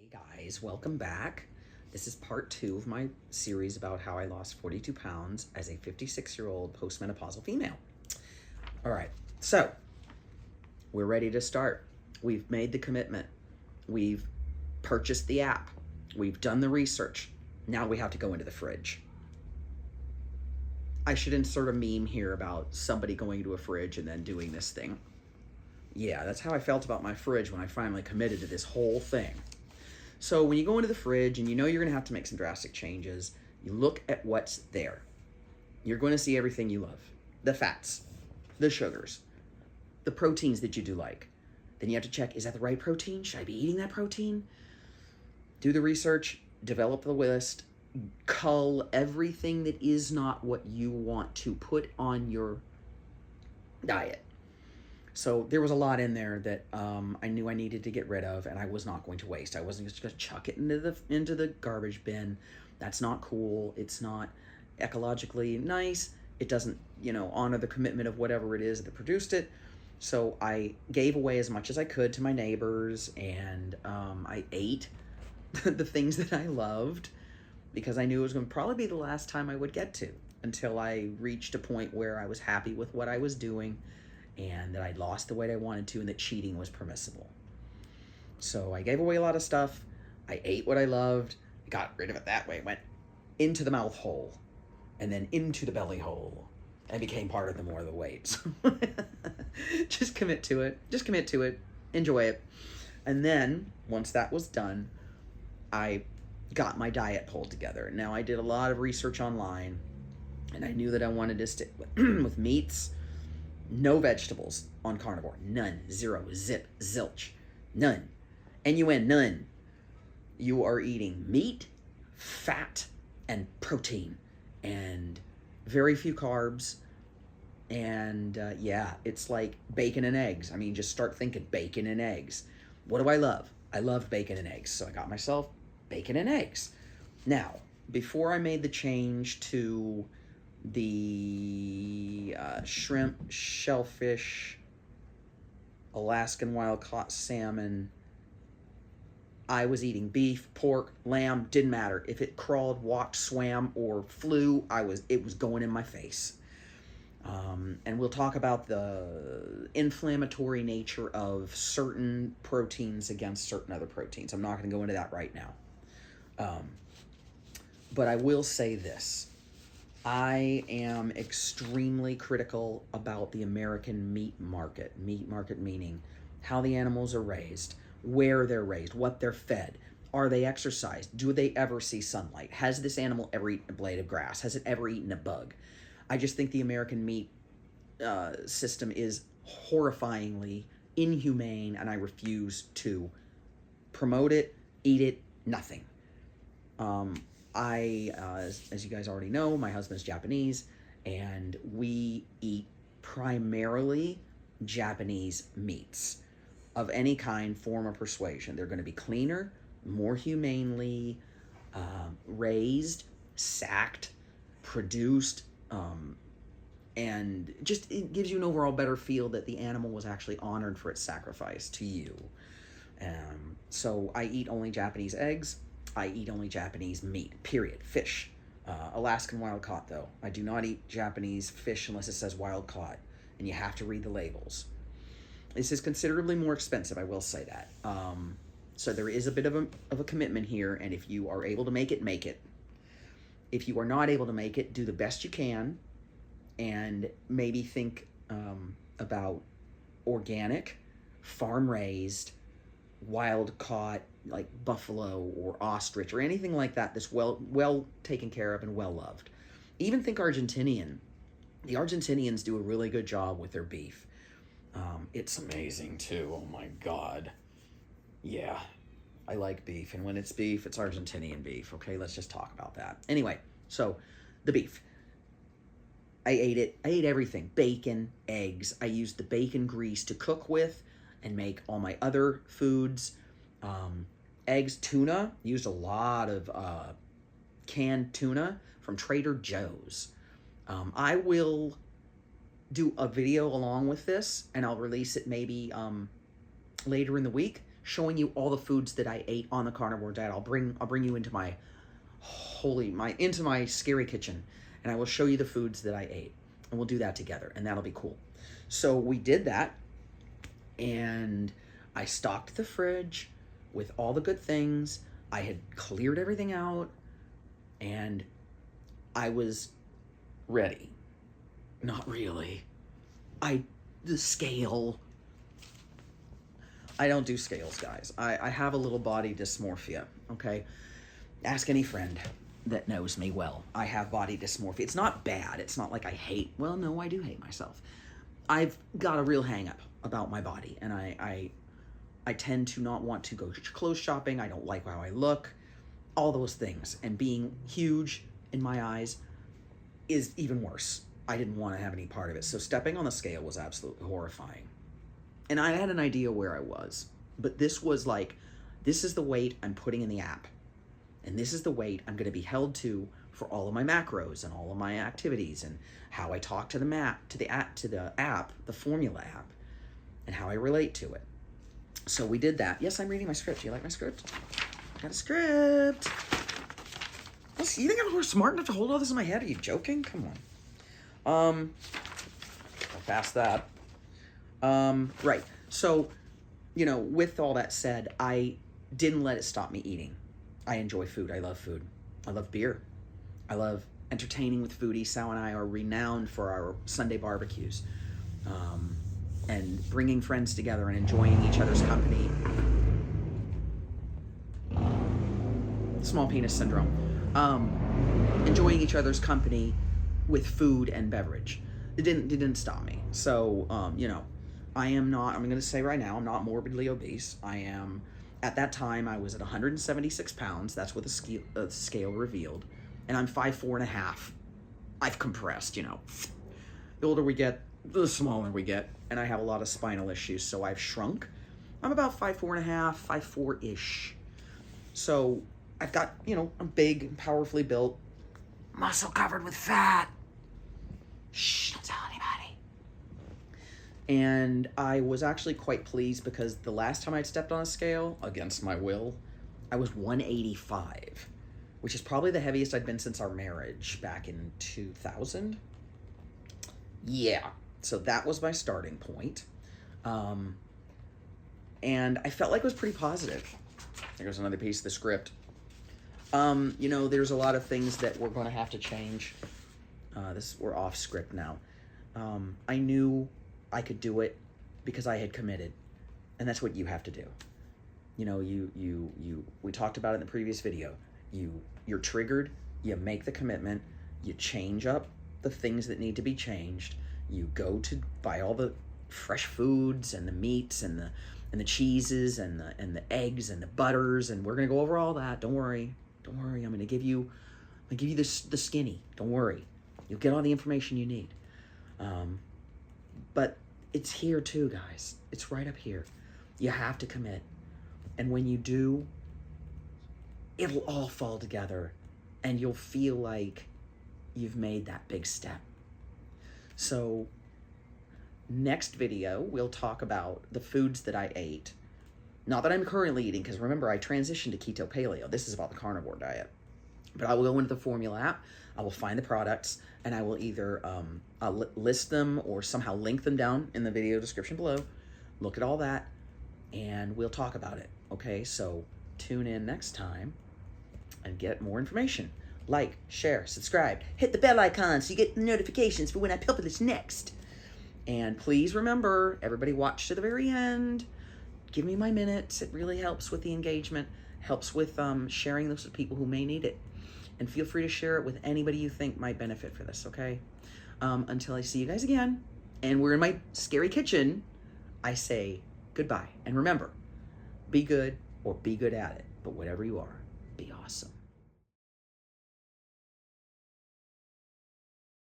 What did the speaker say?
Hey guys, welcome back. This is part 2 of my series about how I lost 42 pounds as a 56-year-old postmenopausal female. All right, so we're ready to start. We've made the commitment. We've purchased the app. We've done the research. Now we have to go into the fridge. I should insert a meme here about somebody going to a fridge and then doing this thing. Yeah, that's how I felt about my fridge when I finally committed to this whole thing. So when you go into the fridge and you know you're going to have to make some drastic changes, you look at what's there. You're going to see everything you love. The fats, the sugars, the proteins that you do like. Then you have to check, is that the right protein? Should I be eating that protein? Do the research, develop the list, cull everything that is not what you want to put on your diet. So there was a lot in there that I knew I needed to get rid of, and I was not going to waste. I wasn't just going to chuck it into the garbage bin. That's not cool. It's not ecologically nice. It doesn't, honor the commitment of whatever it is that produced it. So I gave away as much as I could to my neighbors, and I ate the things that I loved because I knew it was going to probably be the last time I would get to until I reached a point where I was happy with what I was doing and that I'd lost the weight I wanted to and that cheating was permissible. So I gave away a lot of stuff. I ate what I loved, got rid of it that way, went into the mouth hole and then into the belly hole and became part of the more of the weight. So just commit to it. Just commit to it. Enjoy it. And then once that was done, I got my diet pulled together. Now I did a lot of research online and I knew that I wanted to stick with meats. No vegetables on carnivore. None. Zero. Zip. Zilch. None. N-U-N. None. You are eating meat, fat, and protein. And very few carbs. And it's like bacon and eggs. I mean, just start thinking bacon and eggs. What do I love? I love bacon and eggs. So I got myself bacon and eggs. Now, before I made the change to the shrimp, shellfish, Alaskan wild-caught salmon, I was eating beef, pork, lamb, didn't matter. If it crawled, walked, swam, or flew, it was going in my face. And we'll talk about the inflammatory nature of certain proteins against certain other proteins. I'm not going to go into that right now. But I will say this. I am extremely critical about the American meat market. Meat market meaning how the animals are raised, where they're raised, what they're fed. Are they exercised? Do they ever see sunlight? Has this animal ever eaten a blade of grass? Has it ever eaten a bug? I just think the American meat system is horrifyingly inhumane, and I refuse to promote it, eat it, nothing. As you guys already know, my husband's Japanese, and we eat primarily Japanese meats of any kind, form, or persuasion. They're going to be cleaner, more humanely raised, sacked, produced, and just it gives you an overall better feel that the animal was actually honored for its sacrifice to you. So I eat only Japanese eggs. I eat only Japanese meat, period. Fish. Alaskan wild-caught, though. I do not eat Japanese fish unless it says wild-caught, and you have to read the labels. This is considerably more expensive, I will say that. So there is a bit of a commitment here, and if you are able to make it, make it. If you are not able to make it, do the best you can, and maybe think about organic, farm-raised, wild-caught, like buffalo or ostrich or anything like that that's well taken care of and well loved. Even think Argentinian. The Argentinians do a really good job with their beef. It's amazing too. Oh my God. Yeah, I like beef, and when it's beef, it's Argentinian beef. Okay, let's just talk about that. Anyway, so the beef. I ate it. I ate everything. Bacon, eggs. I used the bacon grease to cook with and make all my other foods. Eggs, tuna. Used a lot of canned tuna from Trader Joe's. I will do a video along with this, and I'll release it maybe later in the week showing you all the foods that I ate on the carnivore diet. I'll bring you into my into my scary kitchen, and I will show you the foods that I ate, and we'll do that together, and that'll be cool. So we did that, and I stocked the fridge with all the good things. I had cleared everything out, and I was ready. Not really. The scale. I don't do scales, guys. I have a little body dysmorphia, okay? Ask any friend that knows me well. I have body dysmorphia. It's not bad. It's not like I hate, well, no, I do hate myself. I've got a real hang up about my body, and I tend to not want to go clothes shopping. I don't like how I look, all those things. And being huge in my eyes is even worse. I didn't want to have any part of it. So stepping on the scale was absolutely horrifying. And I had an idea where I was, but this was like, this is the weight I'm putting in the app. And this is the weight I'm going to be held to for all of my macros and all of my activities and how I talk to the app, the formula app, and how I relate to it. So we did that. Yes, I'm reading my script. Do you like my script? I got a script. You think I'm smart enough to hold all this in my head? Are you joking? Come on. I'll pass that. Right. So, with all that said, I didn't let it stop me eating. I enjoy food. I love food. I love beer. I love entertaining with foodies. Sal and I are renowned for our Sunday barbecues, and bringing friends together and enjoying each other's company. Small penis syndrome. Enjoying each other's company with food and beverage. It didn't stop me. So, I am not, I'm going to say right now, I'm not morbidly obese. I am, at that time, I was at 176 pounds. That's what the scale revealed. And I'm 5'4.5". I've compressed, The older we get, the smaller we get. And I have a lot of spinal issues, so I've shrunk. I'm about 5'4.5", 5'4"-ish. So I've got, I'm big, powerfully built, muscle covered with fat. Shh, don't tell anybody. And I was actually quite pleased because the last time I'd stepped on a scale, against my will, I was 185, which is probably the heaviest I'd been since our marriage back in 2000. Yeah, so that was my starting point. And I felt like it was pretty positive. There's another piece of the script. There's a lot of things that we're going to have to change. We're off script now. I knew I could do it because I had committed, and that's what you have to do. We talked about it in the previous video. You're triggered, you make the commitment, you change up the things that need to be changed. You go to buy all the fresh foods and the meats and the cheeses and the eggs and the butters, and we're gonna go over all that. Don't worry. I'm gonna give you the skinny. Don't worry. You'll get all the information you need. But it's here too, guys. It's right up here. You have to commit. And when you do, it'll all fall together and you'll feel like you've made that big step. So next video, we'll talk about the foods that I ate. Not that I'm currently eating, because remember, I transitioned to keto paleo. This is about the carnivore diet. But I will go into the formula app. I will find the products, and I will either list them or somehow link them down in the video description below. Look at all that, and we'll talk about it. Okay, so tune in next time and get more information. Like, share, subscribe, hit the bell icon so you get the notifications for when I publish next. And please remember, everybody watch to the very end. Give me my minutes. It really helps with the engagement, helps with sharing this with people who may need it. And feel free to share it with anybody you think might benefit for this, okay? Until I see you guys again, and we're in my scary kitchen, I say goodbye. And remember, be good or be good at it. But whatever you are, be awesome.